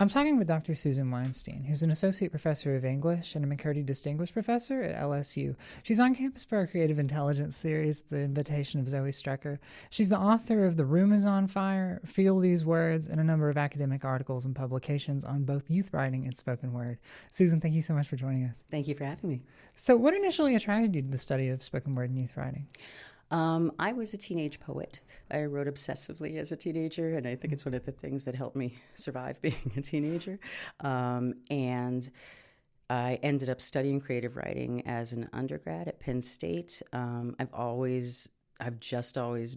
I'm talking with Dr. Susan Weinstein, who's an associate professor of English and a McCurdy Distinguished Professor at LSU. She's on campus for our Creative Intelligence series, The Invitation of Zoe Strecker. She's the author of The Room is on Fire, Feel These Words, and a number of academic articles and publications on both youth writing and spoken word. Susan, thank you so much for joining us. Thank you for having me. So what initially attracted you to the study of spoken word and youth writing? I was a teenage poet. I wrote obsessively as a teenager, and I think it's one of the things that helped me survive being a teenager. And I ended up studying creative writing as an undergrad at Penn State. I've just always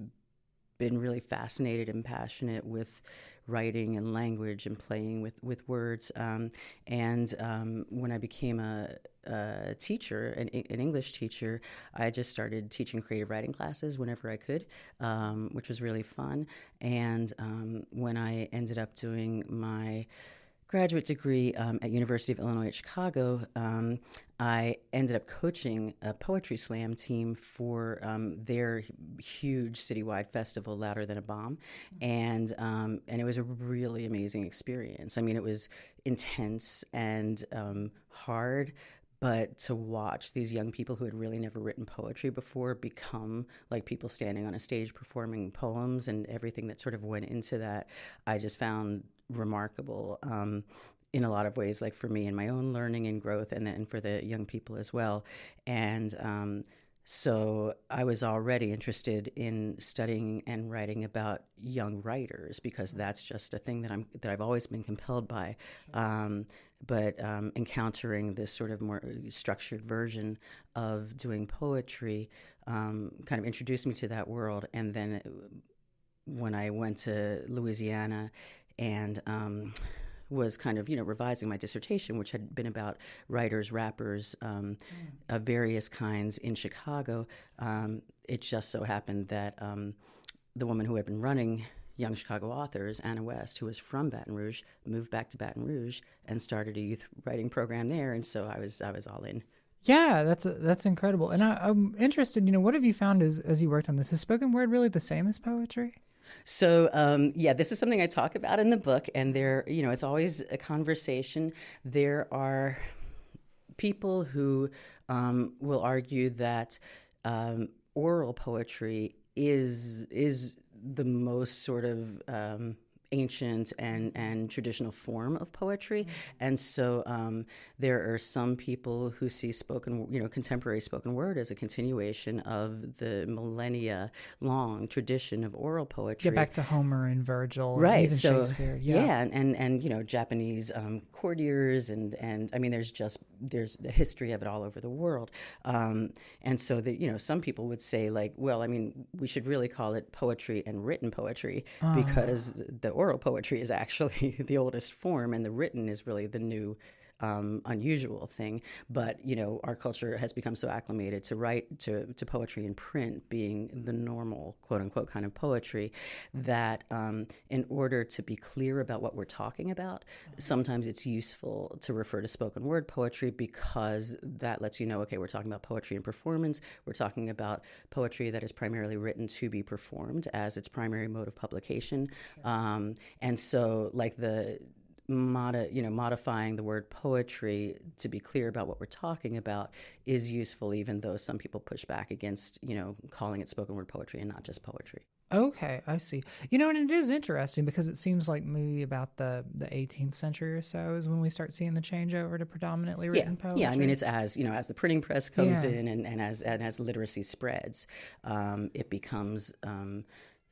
been really fascinated and passionate with writing and language and playing with words. When I became a teacher, an English teacher, I just started teaching creative writing classes whenever I could, which was really fun. And when I ended up doing my graduate degree at University of Illinois at Chicago, I ended up coaching a poetry slam team for their huge citywide festival, Louder Than a Bomb, and it was a really amazing experience. I mean, it was intense and hard, but to watch these young people who had really never written poetry before become like people standing on a stage performing poems and everything that sort of went into that, I just found remarkable in a lot of ways, like for me in my own learning and growth, and then for the young people as well. And so I was already interested in studying and writing about young writers because that's just a thing that I've always been compelled by. But encountering this sort of more structured version of doing poetry kind of introduced me to that world. And then when I went to Louisiana and was kind of, revising my dissertation, which had been about writers, rappers of various kinds in Chicago, it just so happened that the woman who had been running Young Chicago Authors, Anna West, who was from Baton Rouge, moved back to Baton Rouge and started a youth writing program there, and so I was all in. Yeah, that's incredible. And I'm interested, what have you found as you worked on this? Is spoken word really the same as poetry? So, this is something I talk about in the book, and it's always a conversation. There are people who will argue that oral poetry is the most sort of ancient and traditional form of poetry. And so there are some people who see contemporary spoken word as a continuation of the millennia long tradition of oral poetry. Get back to Homer and Virgil, right? And even so Shakespeare. And Japanese courtiers and I mean there's a history of it all over the world. And so some people would say we should really call it poetry and written poetry because the oral poetry is actually the oldest form, and the written is really the new, unusual thing. But our culture has become so acclimated to write to poetry in print being the normal, quote unquote, kind of poetry, that in order to be clear about what we're talking about, sometimes it's useful to refer to spoken word poetry because that lets you know, okay, we're talking about poetry and performance. We're talking about poetry that is primarily written to be performed as its primary mode of publication. And so modifying the word poetry to be clear about what we're talking about is useful, even though some people push back against, calling it spoken word poetry and not just poetry. Okay, I see. And it is interesting because it seems like maybe about the 18th century or so is when we start seeing the change over to predominantly written poetry. Yeah, I mean, it's as the printing press comes in and as literacy spreads, it becomes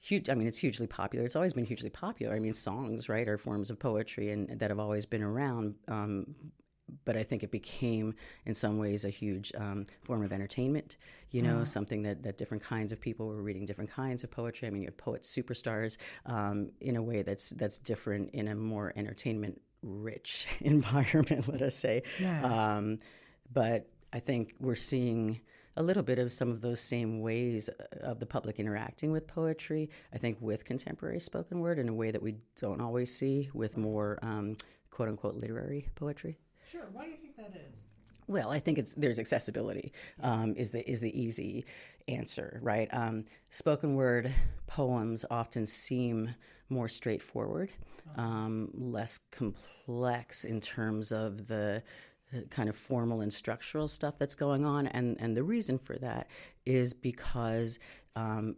huge. I mean, it's hugely popular. It's always been hugely popular. I mean, songs, right, are forms of poetry and that have always been around. But I think it became, in some ways, a huge form of entertainment, something that different kinds of people were reading different kinds of poetry. I mean, you had poet superstars in a way that's different in a more entertainment-rich environment, let us say. Yeah. But I think we're seeing a little bit of some of those same ways of the public interacting with poetry, I think, with contemporary spoken word in a way that we don't always see with more quote-unquote literary poetry. Sure. Why do you think that is? Well, I think there's accessibility is the easy answer, right? Spoken word poems often seem more straightforward, less complex in terms of the kind of formal and structural stuff that's going on. And the reason for that is because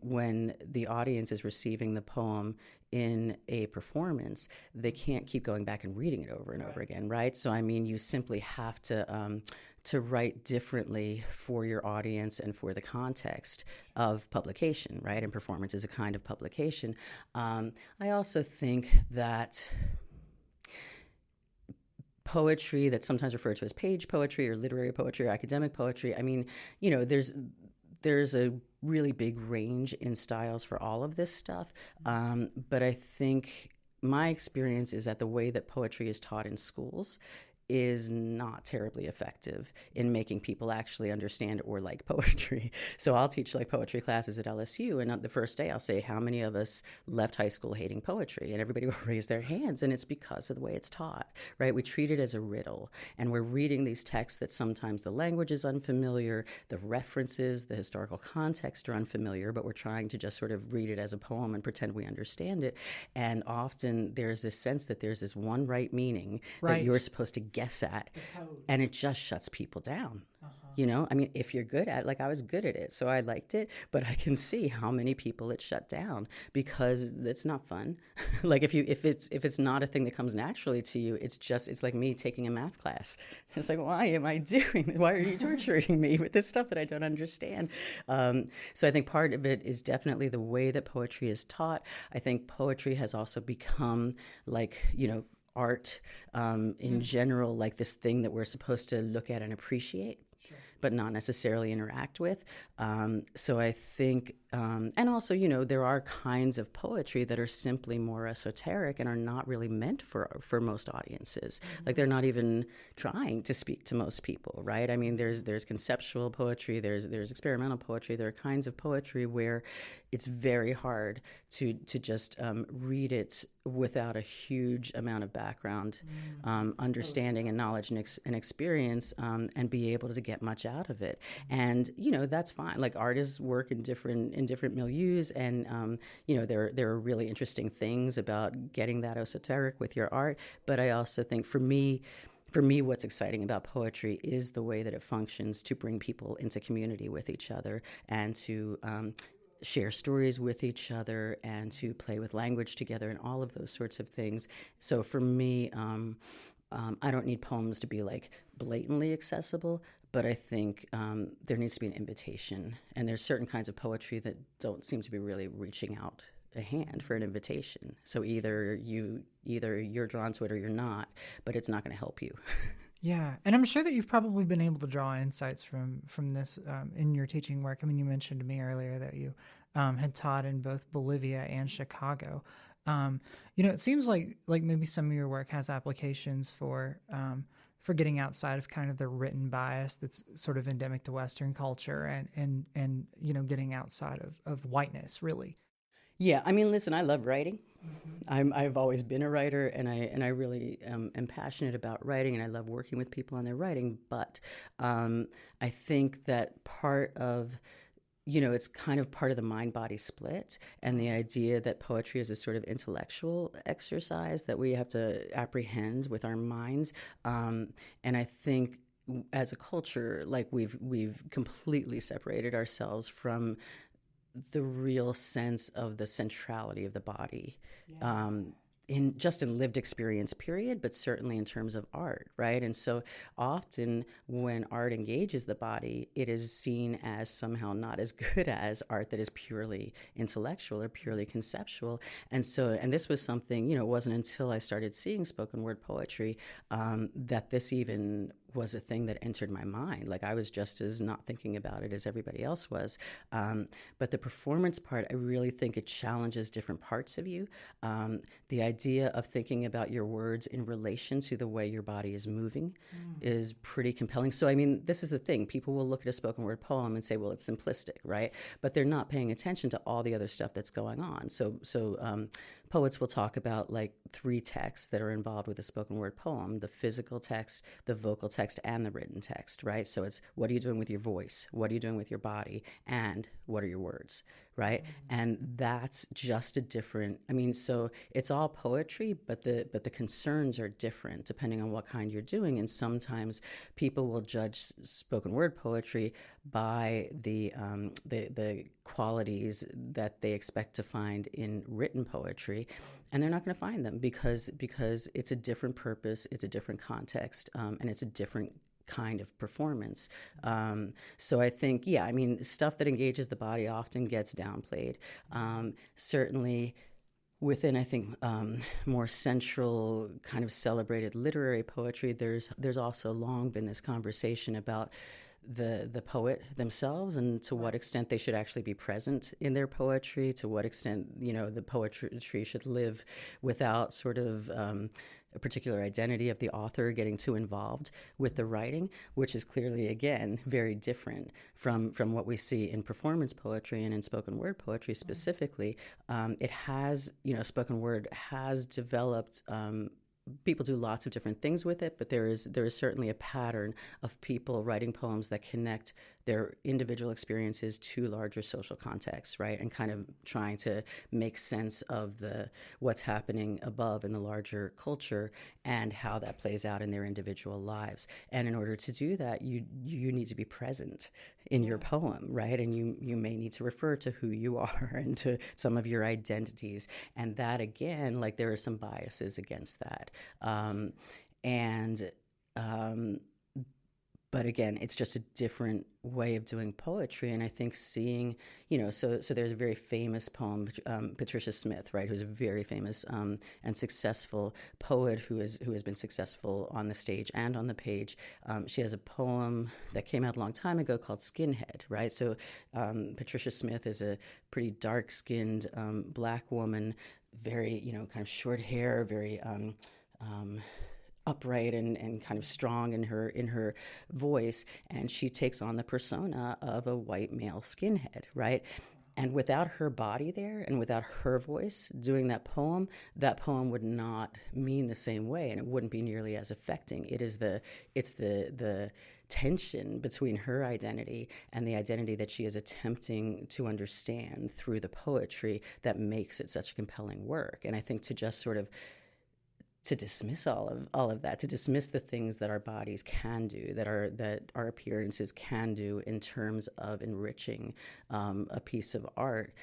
when the audience is receiving the poem in a performance, they can't keep going back and reading it over and over again, right? So, I mean, you simply have to write differently for your audience and for the context of publication, right? And performance is a kind of publication. I also think that poetry that's sometimes referred to as page poetry or literary poetry or academic poetry, I mean, there's a really big range in styles for all of this stuff. But I think my experience is that the way that poetry is taught in schools is not terribly effective in making people actually understand or like poetry. So I'll teach like poetry classes at LSU, and on the first day I'll say, how many of us left high school hating poetry? And everybody will raise their hands, and it's because of the way it's taught, right? We treat it as a riddle, and we're reading these texts that sometimes the language is unfamiliar, the references, the historical context are unfamiliar, but we're trying to just sort of read it as a poem and pretend we understand it. And often there's this sense that there's this one right meaning that you're supposed to guess at, and it just shuts people down. I mean, if you're good at it, like I was good at it, so I liked it, but I can see how many people it shut down because it's not fun. Like if it's not a thing that comes naturally to you, it's like me taking a math class. It's like, why am I doing this? Why are you torturing me with this stuff that I don't understand? So I think part of it is definitely the way that poetry is taught. I think poetry has also become like, art in general, like this thing that we're supposed to look at and appreciate, but not necessarily interact with. So I think, and also, there are kinds of poetry that are simply more esoteric and are not really meant for most audiences. Like they're not even trying to speak to most people, right? I mean, there's conceptual poetry, there's experimental poetry. There are kinds of poetry where it's very hard to just read it without a huge amount of background understanding and knowledge and experience, and be able to get much out of it. And that's fine. Like artists work in different milieus, and there are really interesting things about getting that esoteric with your art. But I also think for me, what's exciting about poetry is the way that it functions to bring people into community with each other and to share stories with each other and to play with language together and all of those sorts of things. So for me, I don't need poems to be like blatantly accessible, but I think there needs to be an invitation. And there's certain kinds of poetry that don't seem to be really reaching out a hand for an invitation. So either you're drawn to it or you're not, but it's not going to help you. Yeah, and I'm sure that you've probably been able to draw insights from this in your teaching work. I mean, you mentioned to me earlier that you had taught in both Bolivia and Chicago. It seems like maybe some of your work has applications for getting outside of kind of the written bias that's sort of endemic to Western culture and getting outside of whiteness, really. Yeah, I mean, listen, I love writing. I've always been a writer, and I really am passionate about writing, and I love working with people on their writing. But I think that part of it's kind of part of the mind-body split, and the idea that poetry is a sort of intellectual exercise that we have to apprehend with our minds. And I think as a culture, like we've completely separated ourselves from the real sense of the centrality of the body. Yeah. In lived experience, period, but certainly in terms of art, right? And so often when art engages the body, it is seen as somehow not as good as art that is purely intellectual or purely conceptual. And this was something, it wasn't until I started seeing spoken word poetry that this even was a thing that entered my mind. Like I was just as not thinking about it as everybody else was. But the performance part, I really think it challenges different parts of you. The idea of thinking about your words in relation to the way your body is moving is pretty compelling. So, I mean, this is the thing. People will look at a spoken word poem and say, well, it's simplistic, right? But they're not paying attention to all the other stuff that's going on. So poets will talk about like 3 texts that are involved with a spoken word poem: the physical text, the vocal text, and the written text, right? So it's what are you doing with your voice? What are you doing with your body? And what are your words, right? And that's just a different, I mean, so it's all poetry, but the concerns are different depending on what kind you're doing. And sometimes people will judge spoken word poetry by the qualities that they expect to find in written poetry, and they're not going to find them because it's a different purpose, it's a different context, and it's a different kind of performance. So I think, yeah, I mean, stuff that engages the body often gets downplayed. Certainly within, I think, more central kind of celebrated literary poetry, there's also long been this conversation about the poet themselves and to what extent they should actually be present in their poetry, to what extent, you know, the poetry should live without sort of a particular identity of the author getting too involved with the writing, which is clearly, again, very different from what we see in performance poetry and in spoken word poetry specifically. It has, you know, spoken word has developed. People do lots of different things with it, but there is certainly a pattern of people writing poems that connect their individual experiences to larger social contexts, right? And kind of trying to make sense of what's happening above in the larger culture and how that plays out in their individual lives. And in order to do that, you need to be present in your poem, right? And you may need to refer to who you are and to some of your identities. And that, again, like, there are some biases against that. But again, it's just a different way of doing poetry. And I think seeing, you know, so there's a very famous poem, Patricia Smith, right, who's a very famous and successful poet who has been successful on the stage and on the page. She has a poem that came out a long time ago called Skinhead, right? So Patricia Smith is a pretty dark-skinned Black woman, very, you know, kind of short hair, very upright and kind of strong in her voice, and she takes on the persona of a white male skinhead, right? And without her body there and without her voice doing that poem would not mean the same way, and it wouldn't be nearly as affecting. It's the tension between her identity and the identity that she is attempting to understand through the poetry that makes it such a compelling work. And I think to just sort of to dismiss all of that, to dismiss the things that our bodies can do, that our appearances can do in terms of enriching a piece of art.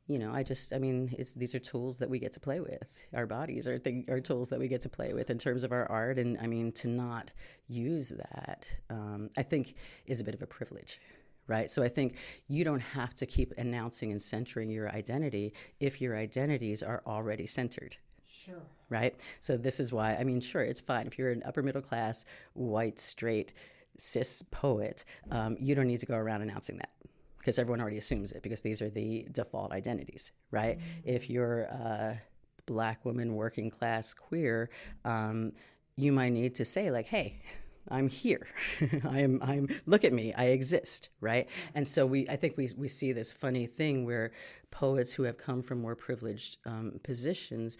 You know, these are tools that we get to play with. Our bodies are tools that we get to play with in terms of our art, and I mean, to not use that, I think, is a bit of a privilege. Right? So I think you don't have to keep announcing and centering your identity if your identities are already centered. Sure. Right? So this is why, I mean, sure, it's fine. If you're an upper middle class, white, straight, cis poet, you don't need to go around announcing that because everyone already assumes it because these are the default identities, right? Mm-hmm. If you're a Black woman, working class, queer, you might need to say, like, hey, I'm here. I'm look at me, I exist, right? And so I think we see this funny thing where poets who have come from more privileged positions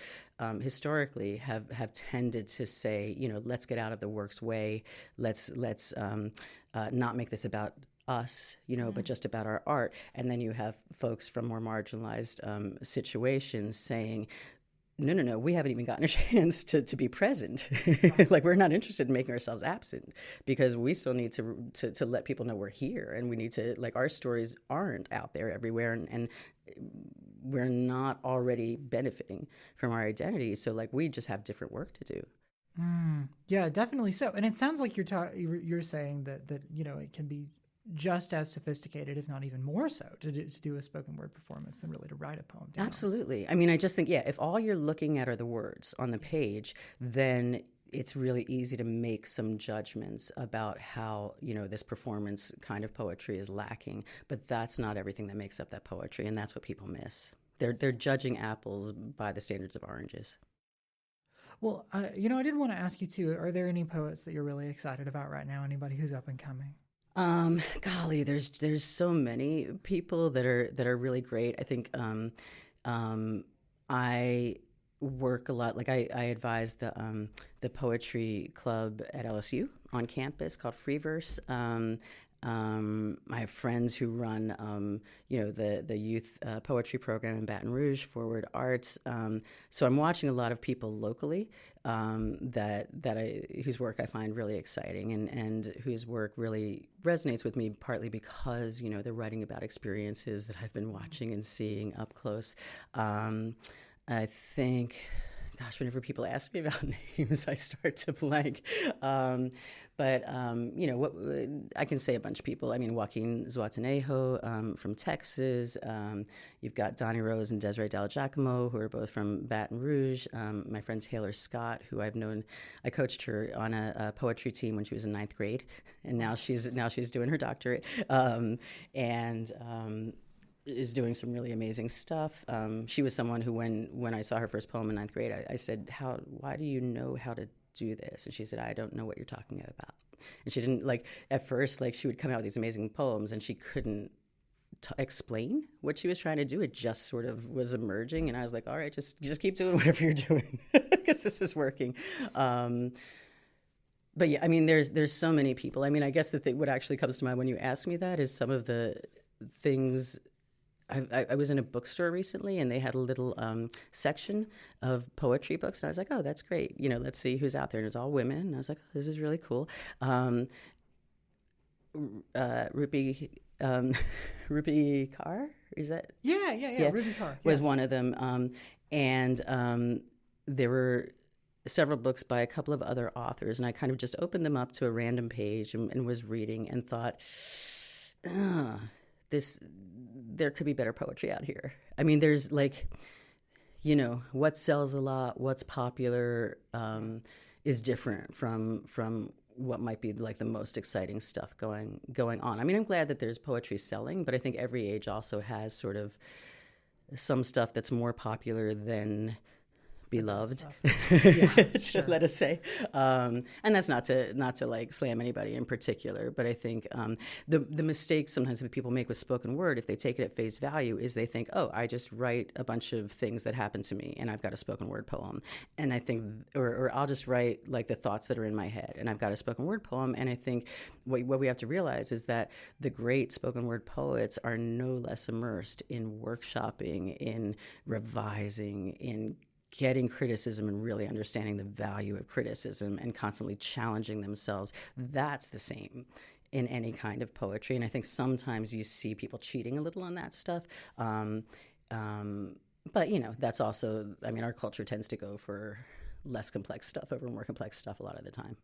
historically have tended to say, you know, let's get out of the work's way. Let's not make this about us, you know, but just about our art. And then you have folks from more marginalized situations saying, no, we haven't even gotten a chance to be present. Like, we're not interested in making ourselves absent because we still need to let people know we're here, and we need to, like, our stories aren't out there everywhere, and we're not already benefiting from our identity. So, like, we just have different work to do. Yeah, definitely so. And it sounds like you're saying that you know, it can be just as sophisticated, if not even more so, to do a spoken word performance than really to write a poem down. Absolutely. I mean, I just think, yeah, if all you're looking at are the words on the page, then it's really easy to make some judgments about how, you know, this performance kind of poetry is lacking. But that's not everything that makes up that poetry, and that's what people miss. They're judging apples by the standards of oranges. Well, you know, I did want to ask you too, are there any poets that you're really excited about right now? Anybody who's up and coming? Golly, there's so many people that are really great. I think I work a lot. Like, I advise the poetry club at LSU on campus called Free Verse. I have friends who run, the youth poetry program in Baton Rouge, Forward Arts. So I'm watching a lot of people locally whose work I find really exciting, and whose work really resonates with me, partly because they're writing about experiences that I've been watching and seeing up close. I think, gosh, whenever people ask me about names, I start to blank. I can say a bunch of people. I mean, Joaquin Zuatanejo from Texas. You've got Donnie Rose and Desiree Del Giacomo, who are both from Baton Rouge. My friend Taylor Scott, who I've known, I coached her on a poetry team when she was in 9th grade, and now she's doing her doctorate. Is doing some really amazing stuff. She was someone who, when I saw her first poem in 9th grade, I said, why do you know how to do this? And she said, I don't know what you're talking about. And she didn't, at first, she would come out with these amazing poems, and she couldn't explain what she was trying to do. It just sort of was emerging, and I was like, all right, just keep doing whatever you're doing, because this is working. But yeah, I mean, there's so many people. I mean, I guess what actually comes to mind when you ask me that is some of the things. I was in a bookstore recently, and they had a little section of poetry books, and I was like, oh, that's great. Let's see who's out there. And it was all women, and I was like, oh, this is really cool. Rupi Kaur, is that? Yeah. Ruby Carr was one of them. There were several books by a couple of other authors, and I kind of just opened them up to a random page and was reading and thought, there could be better poetry out here. I mean, there's what sells a lot, what's popular is different from what might be the most exciting stuff going on. I mean, I'm glad that there's poetry selling, but I think every age also has sort of some stuff that's more popular than beloved, sure. let us say, and that's not to slam anybody in particular, but I think the mistake sometimes that people make with spoken word, if they take it at face value, is they think, oh, I just write a bunch of things that happen to me and I've got a spoken word poem, and I think, or I'll just write the thoughts that are in my head and I've got a spoken word poem. And I think what we have to realize is that the great spoken word poets are no less immersed in workshopping, in revising, in getting criticism and really understanding the value of criticism and constantly challenging themselves. That's the same in any kind of poetry. And I think sometimes you see people cheating a little on that stuff. But, that's also, I mean, our culture tends to go for less complex stuff over more complex stuff a lot of the time.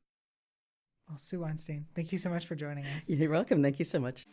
Well, Sue Weinstein, thank you so much for joining us. You're welcome. Thank you so much.